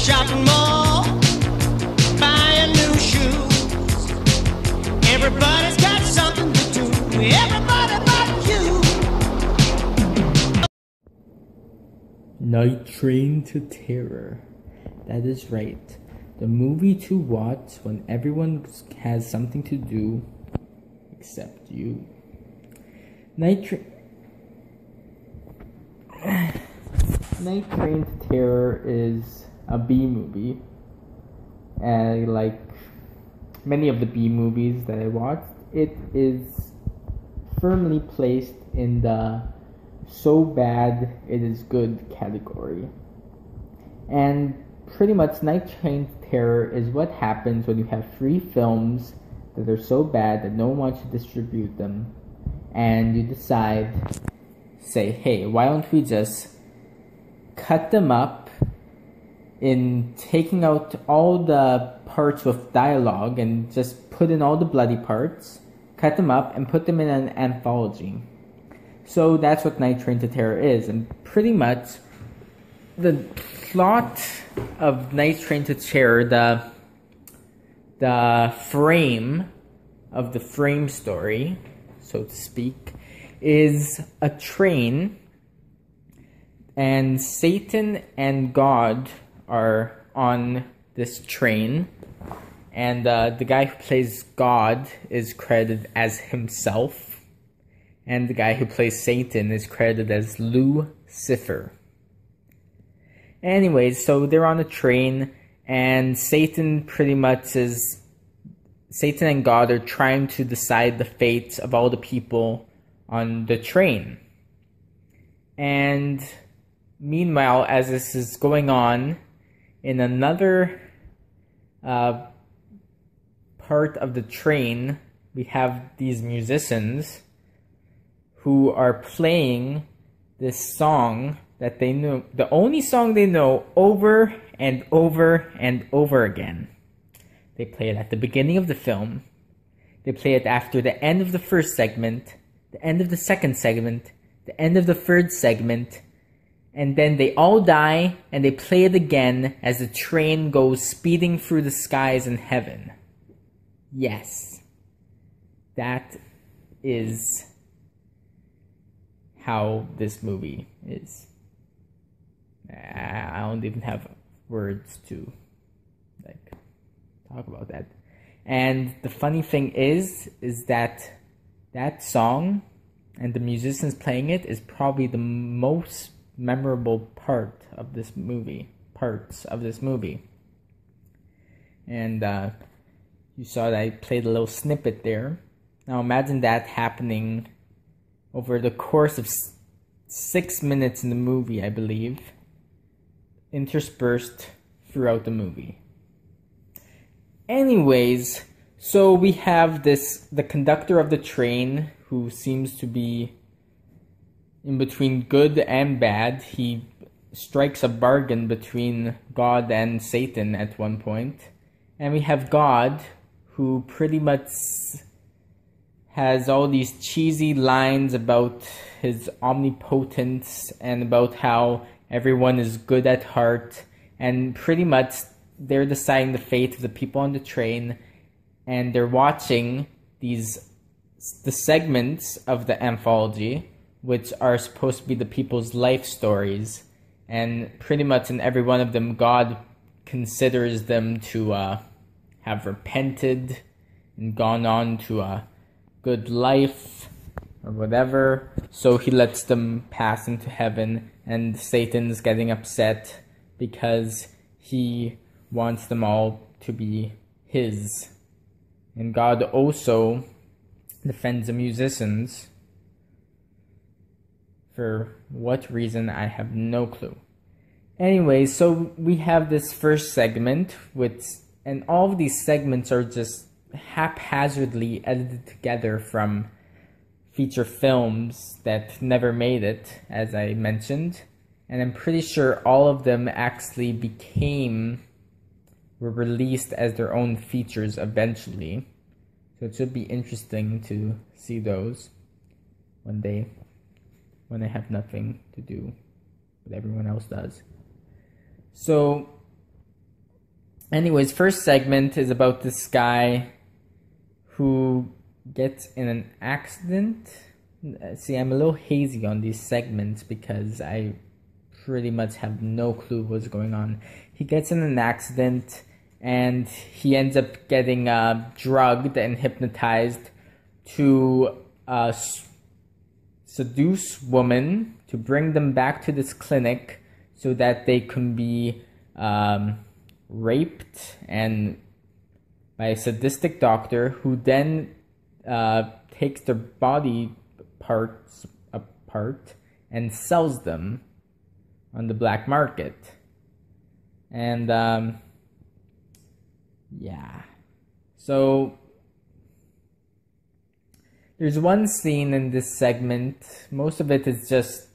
shopping mall, buying new shoes. Everybody's got something to do. Everybody but you. Night Train to Terror. That is right. The movie to watch when everyone has something to do except you. Night Train to Terror is a B movie. And like many of the B movies that I watched, it is firmly placed in the so bad it is good category. And pretty much Night Train to Terror is what happens when you have three films that are so bad that no one wants to distribute them, and you decide, say, hey, why don't we just cut them up in taking out all the parts with dialogue and just put in all the bloody parts, cut them up and put them in an anthology. So that's what Night Train to Terror is, and pretty much the plot of Night Train to Terror, the frame of the frame story, so to speak, is a train, and Satan and God are on this train, and the guy who plays God is credited as himself, and the guy who plays Satan is credited as Lucifer. Anyways, so they're on a train, and Satan and God are trying to decide the fates of all the people on the train. And meanwhile, as this is going on, in another part of the train, we have these musicians who are playing this song that they knew, the only song they know, over and over and over again. They play it at the beginning of the film. They play it after the end of the first segment, the end of the second segment, the end of the third segment, and then they all die and they play it again as the train goes speeding through the skies in heaven. Yes, that is how this movie is. I don't even have words to talk about that. And the funny thing is that that song and the musicians playing it is probably the most memorable parts of this movie. And you saw that I played a little snippet there. Now imagine that happening over the course of 6 minutes in the movie, I believe, interspersed throughout the movie. Anyways, so we have the conductor of the train, who seems to be in between good and bad. He strikes a bargain between God and Satan at one point. And we have God, who pretty much has all these cheesy lines about his omnipotence and about how everyone is good at heart, and pretty much they're deciding the fate of the people on the train, and they're watching the segments of the anthology, which are supposed to be the people's life stories, and pretty much in every one of them, God considers them to have repented and gone on to a good life or whatever, so he lets them pass into heaven, and Satan's getting upset because he wants them all to be his. And God also defends the musicians. For what reason, I have no clue. Anyway, so we have this first segment, and all of these segments are just haphazardly edited together from feature films that never made it, as I mentioned. And I'm pretty sure all of them actually were released as their own features eventually. So it should be interesting to see those one day when I have nothing to do, but everyone else does. So Anyways, first segment is about this guy who gets in an accident. See, I'm a little hazy on these segments because I pretty much have no clue what's going on. He gets in an accident and he ends up getting drugged and hypnotized to seduce women to bring them back to this clinic so that they can be raped and by a sadistic doctor who then takes their body parts apart and sells them on the black market. And yeah, so there's one scene in this segment. Most of it is just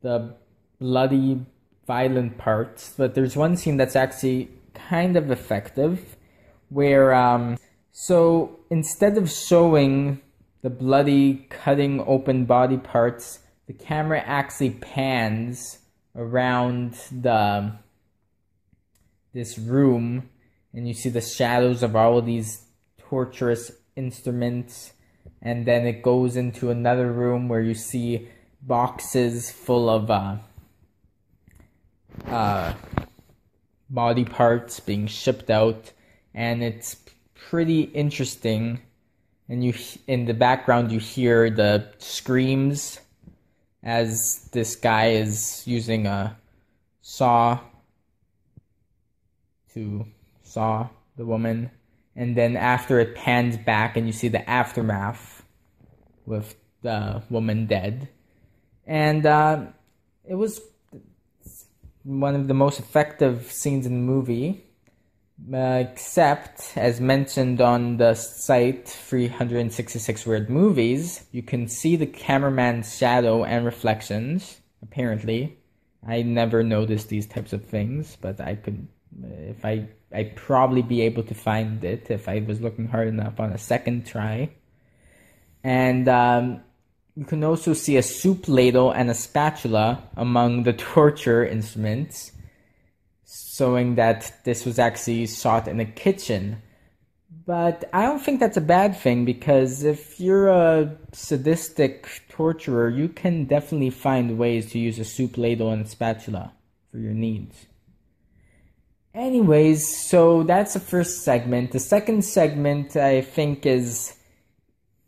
the bloody, violent parts, but there's one scene that's actually kind of effective where so instead of showing the bloody cutting open body parts, the camera actually pans around this room and you see the shadows of all of these torturous instruments, and then it goes into another room where you see boxes full of body parts being shipped out, and it's pretty interesting. And you, in the background, you hear the screams as this guy is using a saw to saw the woman. And then after it pans back and you see the aftermath with the woman dead. And it was one of the most effective scenes in the movie. Except, as mentioned on the site 366 Weird Movies, you can see the cameraman's shadow and reflections, apparently. I never noticed these types of things, but I could, if I'd probably be able to find it if I was looking hard enough on a second try. And you can also see a soup ladle and a spatula among the torture instruments, showing that this was actually shot in a kitchen. But I don't think that's a bad thing, because if you're a sadistic torturer, you can definitely find ways to use a soup ladle and a spatula for your needs. Anyways, so that's the first segment. The second segment, I think, is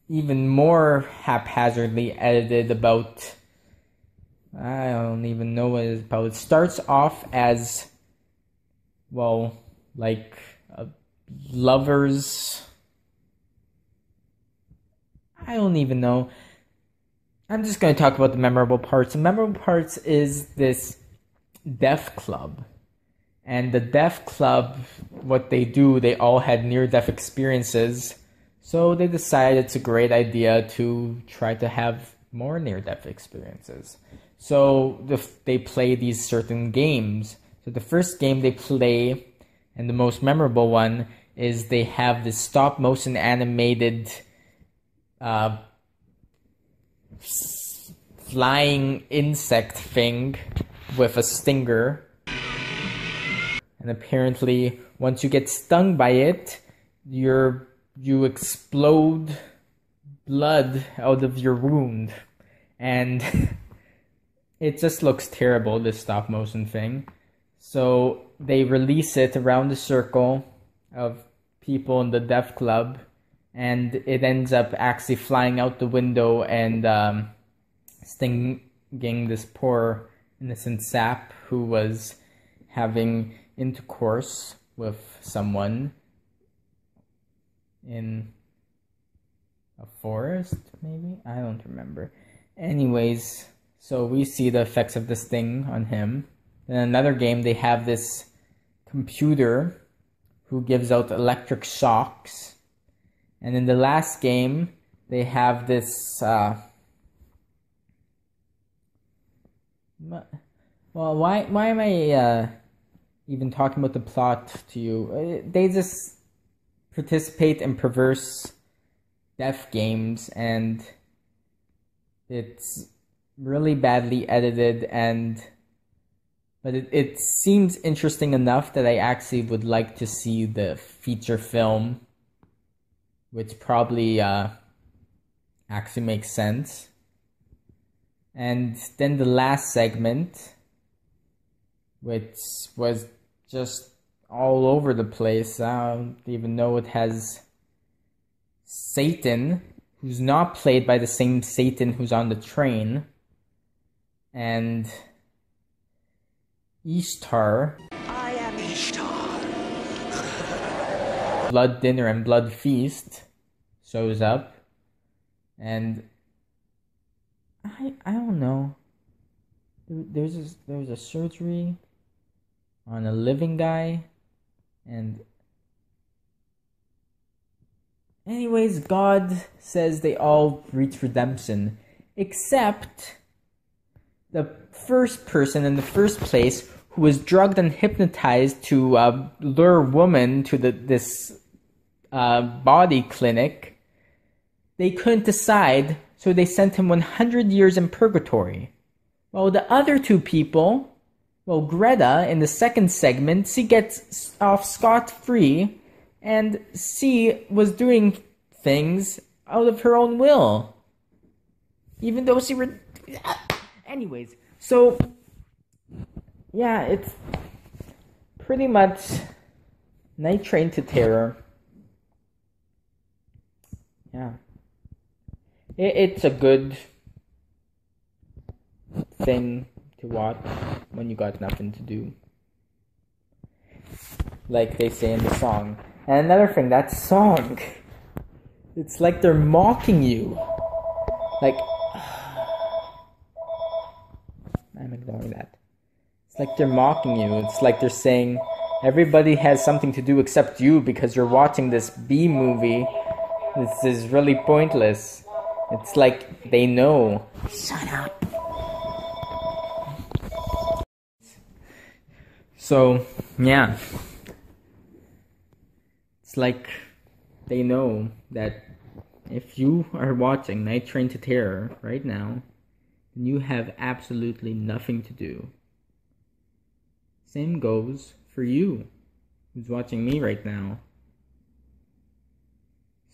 even more haphazardly edited about... I don't even know what it's about. It starts off as... well, like lovers. I don't even know. I'm just going to talk about the memorable parts. The memorable parts is this deaf club. And the deaf club, what they do, they all had near-death experiences. So they decided it's a great idea to try to have more near-death experiences. So they play these certain games. So the first game they play, and the most memorable one, is they have this stop-motion animated flying insect thing with a stinger. And apparently, once you get stung by it, you explode blood out of your wound. And it just looks terrible, this stop-motion thing. So they release it around the circle of people in the deaf club, and it ends up actually flying out the window and stinging this poor innocent sap who was having intercourse with someone in a forest, maybe? I don't remember. Anyways, so we see the effects of this thing on him. In another game, they have this computer who gives out electric shocks. And in the last game, they have this... well, why am I even talking about the plot to you? They just participate in perverse death games, and it's really badly edited, and But it seems interesting enough that I actually would like to see the feature film, which probably actually makes sense. And then the last segment, which was just all over the place. I don't even know it has Satan, who's not played by the same Satan who's on the train, and Ishtar. I am Ishtar. Blood Dinner and Blood Feast shows up, and I don't know. There's a surgery on a living guy, and anyways, God says they all reach redemption, except the first person in the first place who was drugged and hypnotized to lure women to this body clinic. They couldn't decide, so they sent him 100 years in purgatory. Well, the other two people, well, Greta in the second segment, she gets off scot-free, and she was doing things out of her own will, even though she were... Anyways, so yeah, it's pretty much Night Train to Terror. Yeah, it's a good thing to watch when you got nothing to do, like they say in the song. And another thing, that song, it's like they're mocking you. Like, I'm ignoring that. It's like they're mocking you. It's like they're saying everybody has something to do except you because you're watching this B movie. This is really pointless. It's like they know. Shut up. So, yeah. It's like they know that if you are watching Night Train to Terror right now, then you have absolutely nothing to do. Same goes for you, who's watching me right now.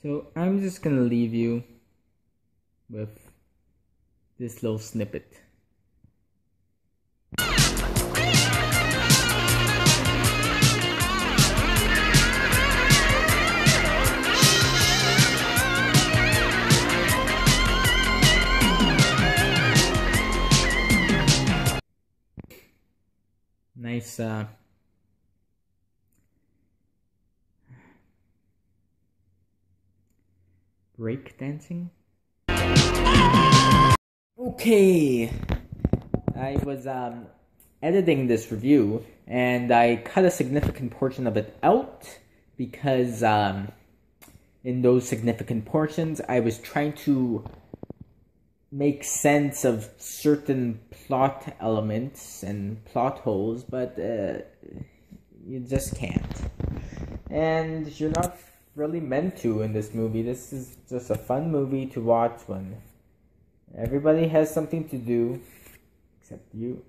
So I'm just gonna leave you with this little snippet. Nice break dancing. Okay, I was editing this review and I cut a significant portion of it out because in those significant portions I was trying to make sense of certain plot elements and plot holes, but you just can't. And you're not really meant to in this movie. This is just a fun movie to watch when everybody has something to do except you.